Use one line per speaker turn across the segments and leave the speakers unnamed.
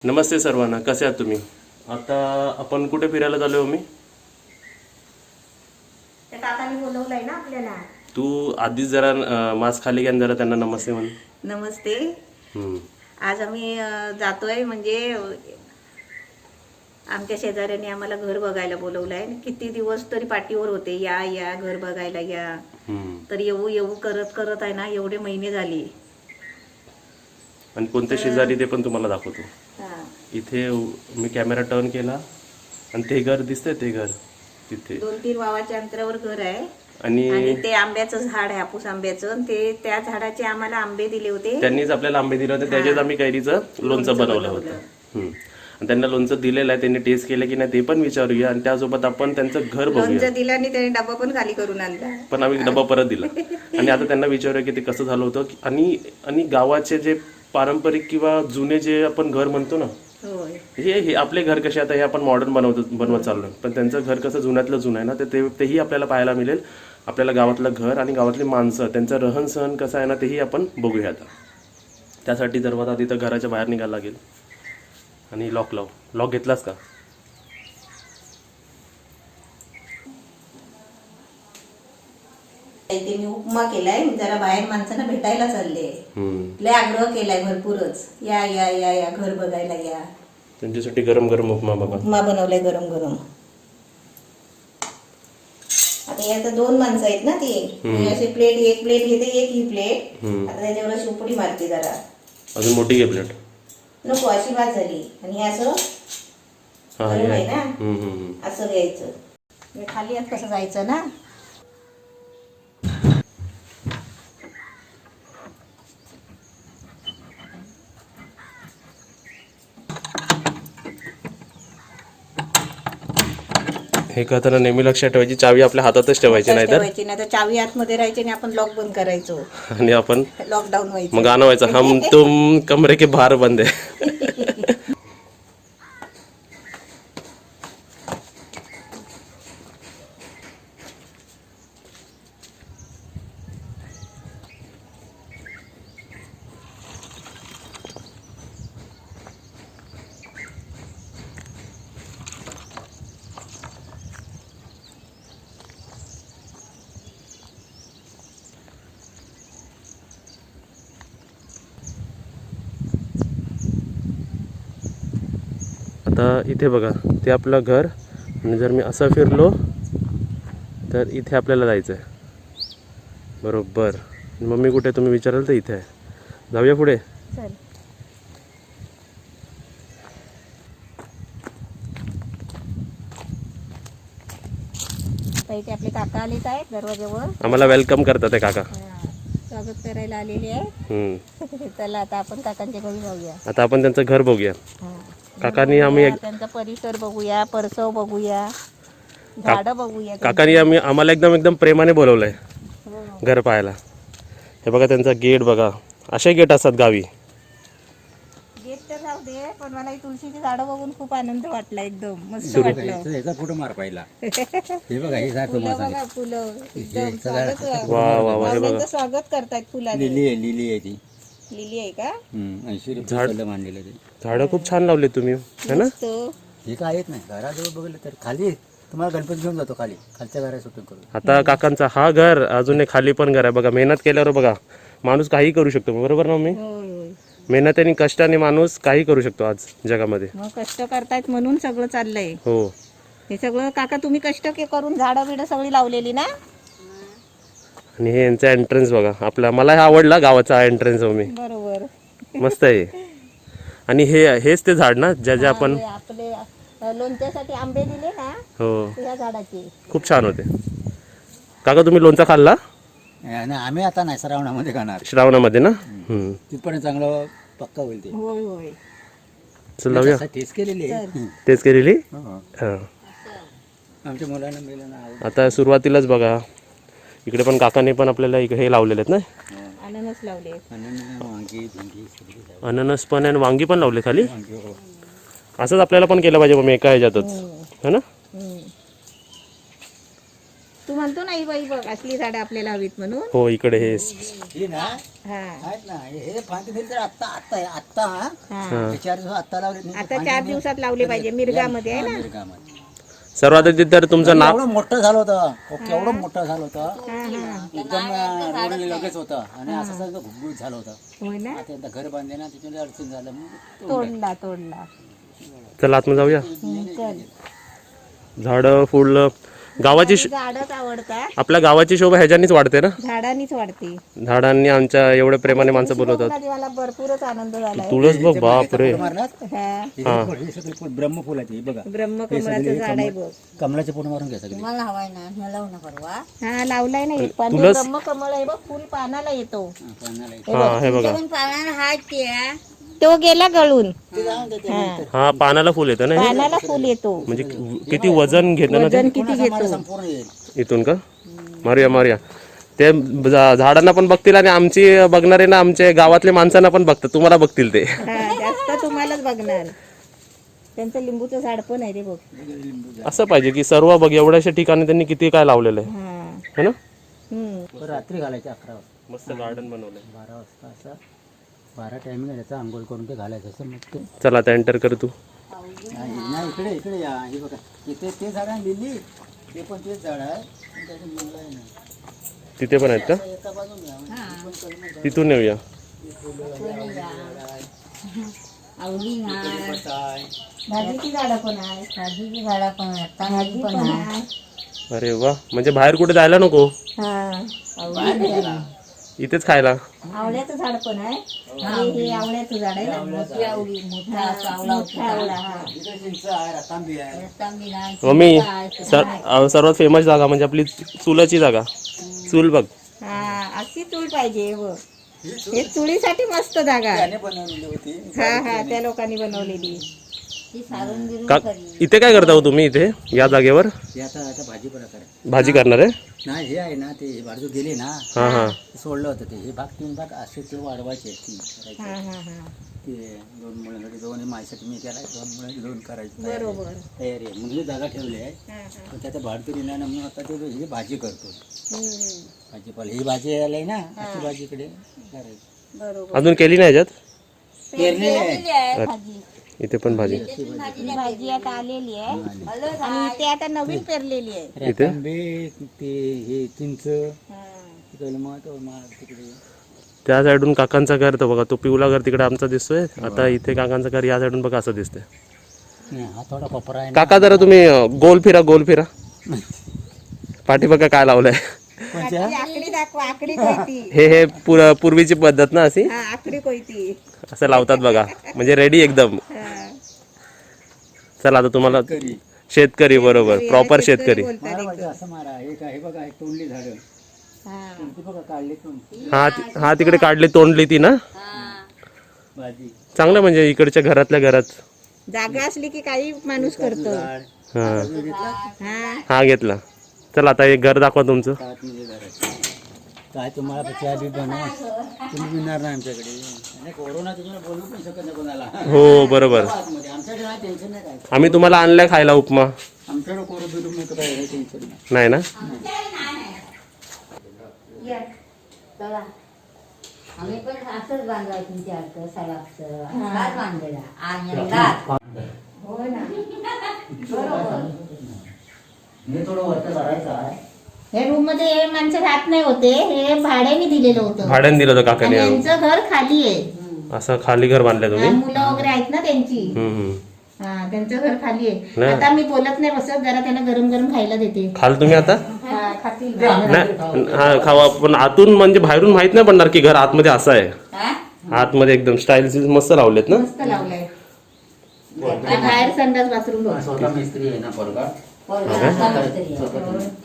नमस्ते सर्वांना, कसे आहात तुम्ही? आता आपण कुठे फिरायला चाललोय मी?
त्या काकांनी बोलवलंय ना आपल्याला.
तू आधीच जरा मास्क खाली घ्या आणि जरा त्यांना नमस्ते म्हण.
नमस्ते.
हम्म.
आज आम्ही जातोय म्हणजे आमच्या शेजाऱ्यांनी आम्हाला घर बघायला बोलवलंय. किती दिवस तरी पाठीवर होते, या या घर बघायला या.
हम्म.
तर येऊ येऊ करत करत आहे ना एवढे महिने झाले.
आणि कोणते शेजारी ते पण तुम्हाला दाखवतो.
हा.
इथे मी कॅमेरा टर्न केला आणि ते घर दिसतंय, ते घर तिथे
2-3 वावाच्या अंतरावर घर आहे.
आणि
आणि ते आंब्याचं झाड आहे, हापूस आंब्याचं. आणि ते त्या झाडाचे आम्हाला आंबे दिले होते.
त्यांनीच आपल्याला आंबे दिले होते, त्याच्यात आम्ही कैरीचं लोणचं बनवलं होतं. आणि त्यांना लोणचं दिलेलं आहे, त्यांनी टेस्ट केलं की नाही ते पण विचारूया. आणि त्यासोबत आपण त्यांचं घर बघूया.
लोणचं दिलं आणि त्याने डबा पण खाली करून आणला.
पण आम्ही डबा परत दिला. आणि आता त्यांना विचारूया की ते कसं झालं होतं. आणि आणि गावाचे जे पारंपरिक किंवा जुने जे आपण घर म्हणतो ना,
होय.
हे आपले घर कसे आता हे आपण मॉडर्न बनवत चाललोय, पण त्यांचं घर कसं जुन्यातलं जुनं आहे ना, तेही आपल्याला पाहायला मिळेल. आपल्याला गावातलं घर आणि गावातली माणसं, त्यांचं रहन सहन कसं आहे ना, तेही आपण बघूया. आता त्यासाठी दरवाजा तिथं घराच्या बाहेर निघायला लागेल. आणि लॉक घेतलास का?
इथे मी उपमा केलाय. जरा बाहेर माणसांना भेटायला चालले. लय आग्रह केलाय भरपूरच, या या या या घर बघायला या.
त्यांच्यासाठी गरम गरम उपमा बघा.
उपमा बनवलाय गरम गरम. आता यात 2 माणसं आहेत ना ती. अशी प्लेट, एक प्लेट घेते, एक ही प्लेट. आता त्याच्यावर अशी उपडी मारते जरा.
अजून मोठी घे प्लेट.
नको, अशी भात झाली. आणि हे असं गरम आहे ना, असं घ्यायचं. खाली यात कसं जायचं ना.
हे करताना नेहमी लक्षात ठेवायची, चावी आपल्या हातातच ठेवायची, नाही
तर चावी आतमध्ये राहायची आणि आपण लॉक बंद करायचो.
आणि आपण
लॉकडाऊन व्हायचं.
मग गाणं व्हायचं, हम तुम कमरे के बाहर बंद है. आता इथे बघा, ते आपलं घर. आणि जर मी असं फिरलो तर इथे आपल्याला जायचं आहे बरोबर. मम्मी कुठे तुम्ही विचाराल तर इथे आहे. जाऊया पुढे.
चल. इथे आपले काका आलेत आहेत दरवाज्यावर.
आम्हाला वेलकम करतात ते काका.
स्वागत करायला आलेले आहे. चला आता आपण काकांच्या घरी जाऊया.
आता आपण त्यांचं घर बघूया. काकांनी
त्यांचा परिसर बघूया, परसव बघूया, झाडं बघूया.
काकांनी आम्हाला एकदम प्रेमाने बोलवलंय घर पाहायला. हे बघा त्यांचा गेट बघा. असे गेट असतात गावी.
गेट तर राहू दे, पण मला ही तुळशीची झाडं बघून खूप आनंद वाटला. एकदम मस्त वाटलं.
याचा फोटो मार पाहिला. हे बघा, हे झाड
फुलं बघा, फुलं एकदम स्वागत.
वा वा वा. हे बघा
पाहुण्यांचं स्वागत करतायत फुलाने.
लिली आहे ती.
लिली आहे का?
80 रुपये मांडलेलं ते.
झाडं खूप छान लावले तुम्ही, है ना?
मस्त.
हे काय येत नाही घराजवळ बघितलं तर. खाली तुम्हाला गणपती घेऊन जातो खाली, खालच्या घरा शूटिंग करून.
आता काकांचा हा घर, अजून एक खाली पण घर आहे बघा. मेहनत केल्यावर बघा माणूस काही करू शकतो, बरोबर ना मम्मी?
होय होय.
मेहनत कष्टाने माणूस काही करू शकतो आज जगामध्ये.
मग कष्ट करतायत म्हणून सगळं चाललंय.
हो.
हे सगळं काका तुम्ही कष्ट करून झाडं बिडं सगळी लावलेली ना.
आणि हे यांचा एंट्रन्स बघा. मला हे आवडला गावाचा एंट्रन्स मम्मी.
बरोबर.
मस्त आहे. आणि हेच ते झाड ना ज्या आपण
आपले लोणच्यासाठी आंबे दिले ना,
हो
त्या झाडाचे
खूप छान होते. काका तुम्ही लोणचा खाल्ला?
आणि आम्ही आता नाही, श्रावणामध्ये खाणार.
श्रावणामध्ये ना.
तिथपर्यंत चांगलं पक्का होईल ते.
होय होय.
चल लावूया.
टेस्ट केलेली आहे.
तेच केलेली.
हो.
हा.
आमच्या मुलांना मिळलं ना.
आता सुरुवातीलाच बघा इकडे पण काकाने पण आपल्याला हे लावलेले आहेत ना.
अननस लावले.
वांगी भेंडी सगळी.
अननस पण आणि वांगी पण लावले खाली.
हो.
असंच आपल्याला पण केलं पाहिजे मग एका ह्याच्यातच, है ना?
म्हणतो ना ही बाई बघ असली झाडं आपल्याला हवीत म्हणून.
हो इकडे हे
ही ना
हा
आहेत ना हे फांदी दिली तर आत्ता आत्ता आहे आत्ता
हा.
हे 4 दिवस आत्ता लावले नाही.
आता 4 दिवसात लावले पाहिजे मिरगामध्ये आहे ना.
मिरगामध्ये.
सर्वात आधी तर तुमचं नाव
एवढं मोठं झालं होतं केवढं मोठं झालं होतं
हा हा
एकदम रोड लगेच होतं आणि असं सगळं घुगुट झालं होतं.
होय ना.
आता एकदा घर बांधले ना त्याच्यामध्ये अडचण झालं मग
तोडला
चला आतमध्ये जाऊया.
चल.
झाडं फुलं गावाची
झाडच आवडतात.
आपल्या गावाची शोभा ह्याच्यानीच वाढते ना.
झाडांनीच वाढते.
झाडांनी आमच्या एवढ्या प्रेमाने माणसं बोलवतात.
कोकणात मला भरपूरच आनंद झालाय.
तुळस बघ बाप रे.
मारलात
हा
हे सगळे फुल ब्रह्मफुलाचे हे बघा
ब्रह्मकमळाचं झाड आहे बघ.
कमलाचे पूर्ण मारून घ्या सगळे
मला हवाय ना लावू ना परवा. हा लावलाय ना एक पान.
तुळस-
ब्रह्मकमळ आहे बघ फुल पानाला येतो.
हा हे बघा
पानाला हात तो गेला गळून.
हा पानाला फुल येतं ना हे?
पानाला फुल येतो.
म्हणजे किती वजन घेतं ना ते
वजन किती घेतो.
संपूर्ण येईल
इथून का मारूया ते झाडांना पण बघतील आणि आमची बघणारे ना आमच्या गावातल्या माणसांना पण बघतात तुम्हाला बघतील ते.
हा जास्त तुम्हालाच बघणार. त्यांचं लिंबूचं झाड पण आहे रे बघ.
असं पाहिजे की सर्व बघ एवढ्याशा ठिकाणी त्यांनी किती काय लावलेलं आहे
हा
है ना.
हम्म.
रात्री घालायचे 11 वाजता
मस्त गार्डन बनवलंय.
12 वाजता असं 12 टायमिंग घालायचं आंघोळ करून ते घालायचं असं मग ते
चला आता एंटर कर तू.
नाही इकडे इकडे या हे बघा इथे ते झाड आहे लिली ते पण तेच झाड आहे पण त्याचं मुलगा आहे ना
तिथे पण आहेत का
एका बाजून या
तिथून येऊया.
भाजीची झाडं पण आहे. भाजीची झाडं पण आहेत. भाजी पण आहे.
अरे वा म्हणजे बाहेर कुठे जायला नको
हा
इथेच खायला.
आवळ्याचं झाड पण आहे. हे आवळ्याचं झाड आहे ना. मोठी आवळी मोठा आवळा हा.
इकडे चिंच आहे रतांबी आहे
मम्मी सर्वात फेमस जागा म्हणजे आपली चुलाची जागा. चूल बघ
हा अशी चूल पाहिजे बघ. हे चुलीसाठी मस्त जागा आहे.
त्याने बनवलेली होती
हा हा त्या लोकांनी बनवलेली.
का इथे काय करता हो तुम्ही इथे या जागेवर
हे आता आता भाजीपाला करा
भाजी करणार आहे.
नाही हे आहे ना ते बाजू गेले ना
हा हा
सोडलं होतं ते हे भाग 3 भाग असे ते वाढवायचे 3 करायचे
हा हा हा
ते 2 मुलांसाठी 2 माझ्यासाठी मी केला 2 मुलांसाठी 2 करायचे
बरोबर.
तयारी आहे म्हणजे जागा ठेवली आहे
हा हा
पण त्याचा भाडतरी नाही ना म्हणून आता ते ही भाजी करतो
हम्म.
भाजीपाला ही भाजी आली ना अशी भाजी इकडे करायची
बरोबर.
अजून केली नाही ह्याच्यात
पेरलेली आहे
भाजी
इथे पण भाजी
ही भाजी आता आलेली आहे आणि ते आता नवीन पेरलेली आहे.
इथे?
रतांबे ते हे चिंच
हा.
तिकडे
त्या साईडून काकांचं घर तर बघा तो पिवला घर तिकडे आमचा दिसतोय. आता इथे काकांचं घर या साईडून बघा असं दिसतंय.
नाही, हा थोडा कोपरा आहे ना.
काका जरा तुम्ही गोल फिरा पाठी बघा काय लावलंय.
कोणत्या?
आकडी दाखवा आकडी कोयती.
हे पूर्वीची पद्धत ना अशी
हा आकडी कोयती.
असं लावतात बघा म्हणजे रेडी एकदम.
हा.
चला आता तुम्हाला
करी.
शेतकरी बरोबर प्रॉपर शेतकरी.
बोलतात
मारा
एक.
भाजी असं मारा हे बघा हे तोंडली झाडं
हा.
ते बघा काढले तोंड
हा तिकडे काढली तोंडली ती ना.
भाजी
चांगलं म्हणजे इकडच्या घरातल्या घरात.
जागा असली की काही माणूस करतो.
झाड
हा
घेतला
हा
हा घेतला. चला आता एक घर दाखवा तुमचं.
म्हणजे घराचं काय तुम्हाला चहा बी बनवा तुम्ही मिळणार नाही आमच्याकडे आणि कोरोना तुम्हाला बोलू पण शकत नाही कोणाला
हो बरोबर.
आतमध्ये आमच्याकडे नाही टेन्शन नाही काय
आम्ही तुम्हाला आणलाय खायला उपमा
आमच्याकडे कोरोना बिरू नाही काय टेन्शन नाही
नाही ना.
आम्ही पण असंच बांधवाय तुमच्या अर्थ सलापचं हात बांधलेला आनंदात
हो ना.
हे थोडं वरती करायचं आहे
हे रूम मध्ये हे माणसं राहत नाही होते. हे भाड्याने दिलेलं होतं
भाड्याने दिलं होतं
आणि
काकाने.
यांचं घर खाली आहे.
असं खाली घर बांधलंय तुम्ही.
मुलं वगैरे आहेत ना त्यांची.
हम्म.
हा त्यांचं घर खाली आहे.
नाही.
आता मी बोलत नाही बसत जरा त्यांना गरम गरम खायला देते.
खाल तुम्ही आता
हा, खातील.
नाही हा खावा पण आतून म्हणजे बाहेरून माहित नाही पडणार की घर आतमध्ये असं आहे.
हा?
आतमध्ये एकदम स्टाईल मस्त लावलेत ना.
मस्त लावलंय. बाहेर संडास बाथरूम बघ.
स्वतः मिस्त्री आहे ना पोरगा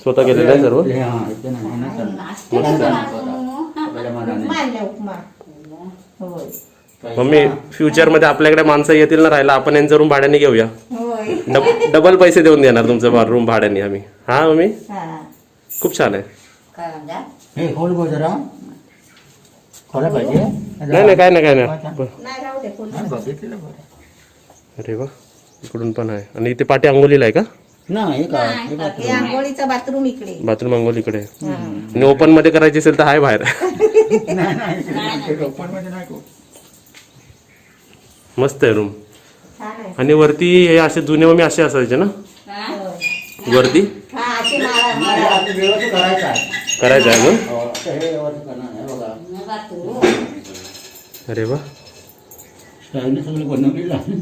स्वतः केलेलं आहे सर्व.
हा इथे नाही ना
उपमा आणलाय उपमा. होय
मम्मी फ्युचर मध्ये आपल्याकडे माणसं येतील ना राहायला आपण यांचं रूम भाड्याने घेऊया.
होय.
डबल पैसे देऊन देणार तुमचं रूम भाड्याने आम्ही. हा मम्मी
हा.
खूप छान आहे.
काय म्हणता
हे खोल गो जरा खोला पाहिजे
नाही काय नाही
नाही राहू दे फुल.
बघितलेलं बरं
अरे वा इकडून पण आहे आणि इथे पाठी अंगोलीला आहे का.
ना हे काय हे
हे
बाथरूम.
आंघोळीचं बाथरूम इकडे.
बाथरूम अंघोळ इकडे
हा.
आणि ओपन मध्ये करायची असेल तर आहे बाहेर.
नाही, ओपनमध्ये नाही खूप.
मस्त आहे रूम.
छान आहे.
आणि वरती हे असे जुने मम्मी असे असायचे ना
होय.
वरती
हा अशी माळा
नाही,
माळा.
आता व्यवस्थित करायचं आहे.
करायचं आहे अजून.
हो, आता हे व्यवस्थित करणार आहे बघा.
अरे वा
स्टाईलने सगळं बनवलेलं आहे.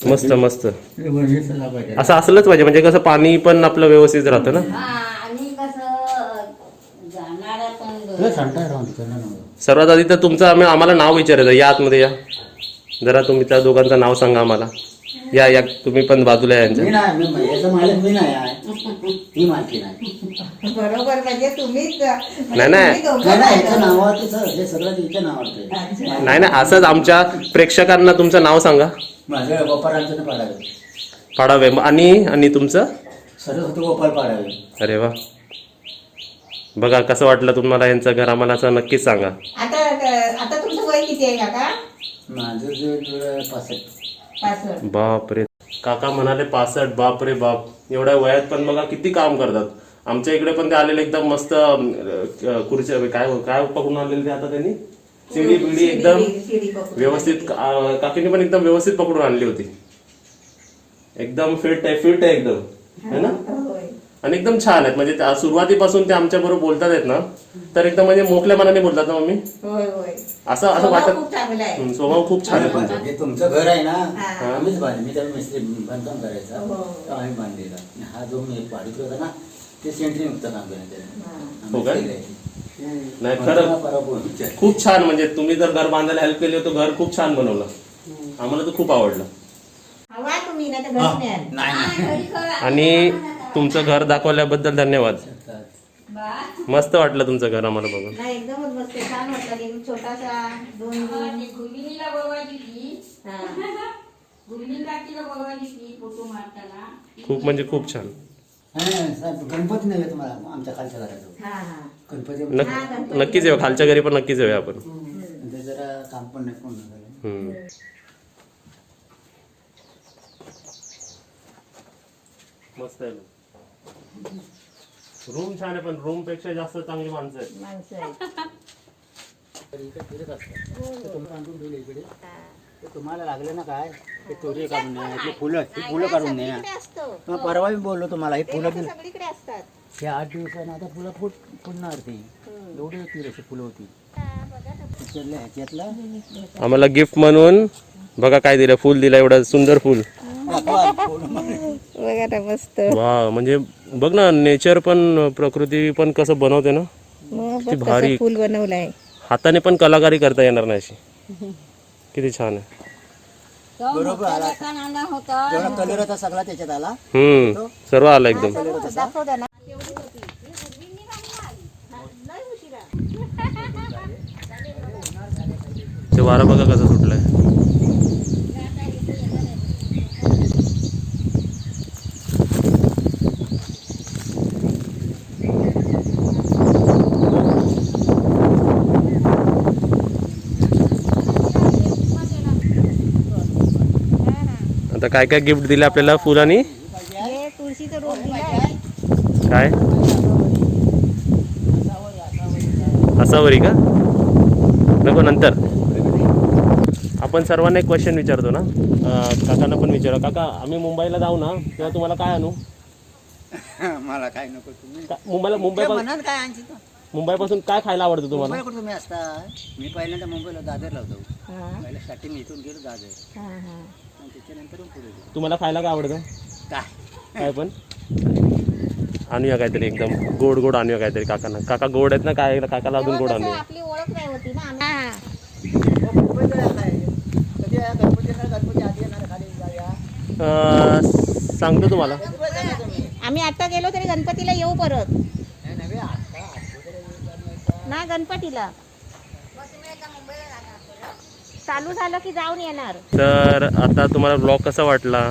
मस्त मस्त
हे वरही सगळं पाहिजे.
असं असलंच पाहिजे म्हणजे कसं पाणी पण आपलं व्यवस्थित राहतं ना.
हा आणि कसं जाणारा पण
तुला सांगता राहून करणार नव्हतं.
सर्वात आधी तर तुमचं आम्हाला नाव विचारायचं. या आतमध्ये या जरा तुम्ही त्या दोघांचं नाव सांगा आम्हाला. या या तुम्ही पण बाजूला या यांच्या.
मी नाही, मी याचा मालक मी नाही आहे. ही मालकी नाही.
बरोबर म्हणजे तुम्हीच
नाही, नाही.
नाही नाही, याच्या नावावरती सर हे सगळं तिच्या नावावरती.
नाही नाही असंच आमच्या प्रेक्षकांना तुमचं नाव सांगा.
माझ्या गोपाळांचं पाडावे.
पाडावे आणि तुमचं.
सरस्वती गोपाळ पाडावे.
अरे वा बघा कसं वाटलं तुम्हाला यांचं घर आम्हाला असं नक्कीच सांगा.
आता आता तुमचं वय किती आहे काका?
माझं जे 65.
65.
बाप रे काका म्हणाले 65. बाप रे बाप एवढ्या वयात पण बघा किती काम करतात. आमच्या इकडे पण ते आलेले एकदम मस्त खुर्च्या काय काय पकडून आलेले ते आता त्यांनी शिडी बिडी एकदम
शिडी पकडून.
व्यवस्थित काकीने पण एकदम व्यवस्थित पकडून आणली होती. एकदम फिट आहे एकदम है ना.
होय.
आणि एकदम छान आहेत म्हणजे सुरुवातीपासून ते आमच्या बरोबर बोलतात आहेत ना तर एकदम म्हणजे मोकल्या मनाने बोलतात ना मम्मी.
होय होय.
असं असं
स्वभाव
वाटत.
खूप चांगला आहे.
स्वभाव खूप छान आहे तुमचा.
जे तुमचं घर आहे ना
हा.
आम्हीच बांधले. मी त्याला मिस्त्री बांधकाम करायचा
हो.
तेव्हा आम्ही बांधलेला. आणि हा जो मी पाडीत होता ना ते सेंट्री मुक्त काम करायचं.
हो काय? नाही खरं खूप छान म्हणजे तुम्ही जर घर बांधायला हेल्प केली तर घर खूप छान बनवलं. आम्हाला तर खूप आवडलं.
हवा तुम्ही नाही तर घरी न्याल.
नाही
आणि तुमचं घर दाखवल्याबद्दल धन्यवाद. मस्त वाटलं तुमचं घर आम्हाला बघून.
नाही एकदमच मस्त छान वाटलं. एक छोटासा 2
गुरुजीला बोलवायची ती
हा.
गुरुजी काकीला बोलवायची ती फोटो मारताना.
खूप म्हणजे खूप छान.
गणपती नाही तुम्हाला आमच्या खालच्या घरात
हा हा.
गणपती
नक्कीच येऊ खालच्या घरी पण नक्कीच येऊया आपण.
ते जरा काम पण नाही पूर्ण झालं.
हम्म. मस्त आहे रूम छान आहे पण रूम पेक्षा जास्त चांगली माणसं आहेत.
माणसं आहेत.
तर इकडे फिरत असतात. ते तुम्ही बांधून ठेवले इकडे. ते तुम्हाला लागलं ना काय ते तोरी काढून न्या ते फुलं काढून न्या.
सगळीकडे असतं.
मग परवा मी बोललो तुम्हाला हे फुलं दिलं.
सगळीकडे असतात.
हे 8 दिवसानं आता फुलं फुलणार ते एवढी होती अशी फुलं होती. तिकडल्या ह्याच्यातलं
आम्हाला गिफ्ट म्हणून बघा काय दिलं फुल दिलं एवढं सुंदर फुल.
बघा ना मस्त.
वा म्हणजे बघ ना नेचर पण प्रकृती पण कसं बनवते ना. किती भारी
फुल बनवलंय.
हाताने पण कलाकारी करता येणार नाही अशी. किती छान आहे.
बरोबर आला
कानाला होता
जेवढा कलर होता सगळा त्याच्यात आला.
सर्व आलं एकदम.
दाखव द्या ना.
ते वारा बघा कसं सुटलंय. आता काय काय गिफ्ट दिले आपल्याला फुल आणि
हे तुळशीचं रोप दिलंय.
काय असावरी का नको नंतर. आपण सर्वांना एक क्वेश्चन विचारतो ना काकांना पण विचारा. काका आम्ही मुंबईला जाऊ ना तेव्हा तुम्हाला काय आणू.
मला काय नको तुम्ही
मुंबईपासून
काय आणखी
मुंबईपासून काय खायला आवडतं तुम्हाला.
मुंबईकडे तुम्ही असता. मी पहिल्यांदा मुंबईला दादरला होतो.
हा.
पहिल्या स्टार्टिंग इथून गेलो दादर
हा, हा.
आणि त्याच्यानंतर पुढे गेलो.
तुम्हाला खायला काय आवडतं.
काय
काय पण आणूया काहीतरी एकदम गोड गोड आणूया काहीतरी काकांना. काका गोड आहेत ना काय काकाला अजून गोड आणूया.
आपली ओळख नाही होती ना. हा.
मुंबईकडे आता आहे. कधी या गणपती आधी येणार खाली जाऊया.
सांगतो तुम्हाला.
आम्ही आता गेलो तरी गणपतीला येऊ परत ना. गणपतीला चालू झालं की जाऊन येणार.
तर आता तुम्हाला ब्लॉग कसा वाटला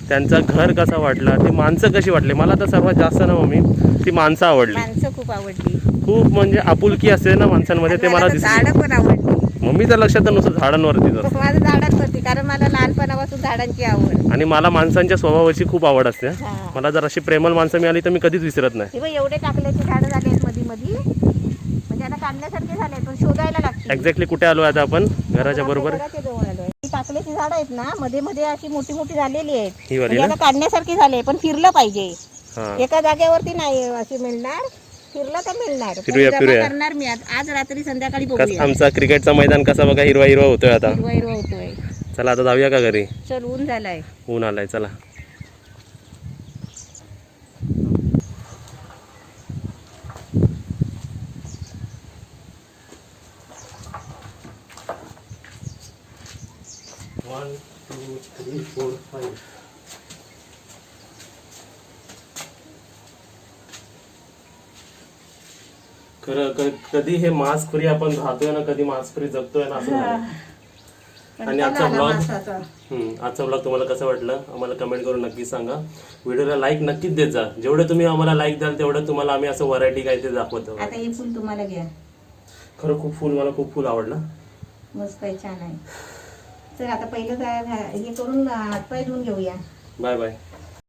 त्यांचं घर कसं वाटला ती माणसं कशी वाटली. मला तर सर्वात जास्त ना मम्मी ती माणसं आवडली.
माणसं खूप आवडली.
खूप म्हणजे आपुलकी असते ना माणसांमध्ये ते मला दिसली.
झाडं पण आवडली.
मम्मीच्या लक्षात तर नुसतं झाडांवरतीच असतं.
माझं झाडांवरती, कारण मला लहानपणापासून झाडांची आवड.
आणि मला माणसांच्या स्वभावाची खूप आवड असते.
हा.
मला जर अशी प्रेमळ माणसं मिळाली तर मी कधीच विसरत नाही.
हे बघ, एवढे टाकल्याचे झाडं झाले आहेत मध्ये मध्ये, म्हणजे आता काढण्यासारखे झाले आहेत, पण शोधायला लागते.
एक्झॅक्टली कुठे आलो आता आपण? घराच्या बरोबर.
घराच्या जवळ आलोय. ही टाकल्याची झाडं आहेत ना, मध्ये मध्ये अशी मोठी मोठी झालेली आहेत.
ही वाली
म्हणजे
ना?
आता काढण्यासारखी झाले, पण फिरलं पाहिजे.
हा.
एका जागेवरती नाही अशी मिळणार, फिरलं तर मिळणार. पण
फिरूया,
जमा
फिरूया.
करणार मी आज रात्री संध्याकाळी
कस
बघूया.
आमचा क्रिकेटचा मैदान कसा बघा हिरवा हिरवा होतोय आता.
हिरवा हिरवा होतोय.
चला आता जाऊया का घरी?
चल, ऊन झालाय.
ऊन आलाय, चला. One, two, three, four, five. खरं कधी हे मास्क फ्री आपण राहतोय ना, कधी मास्क फ्री जगतोय ना, असं झालं. आणि आजचा ब्लॉग आजचा ब्लॉग तुम्हाला कसं वाटलं आम्हाला कमेंट करून नक्की सांगा. व्हिडिओला लाईक नक्कीच देत जा. जेवढे तुम्ही आम्हाला लाईक द्याल तेवढं तुम्हाला आम्ही असं व्हरायटी काय ते दाखवतो.
आता हे फुल तुम्हाला घ्या.
खरं खूप फुल, मला खूप फुल आवडलं.
मस्त आहे, छान आहे. चल आता पहिलं हे करून हातपाय धुवून घेऊया.
Bye bye.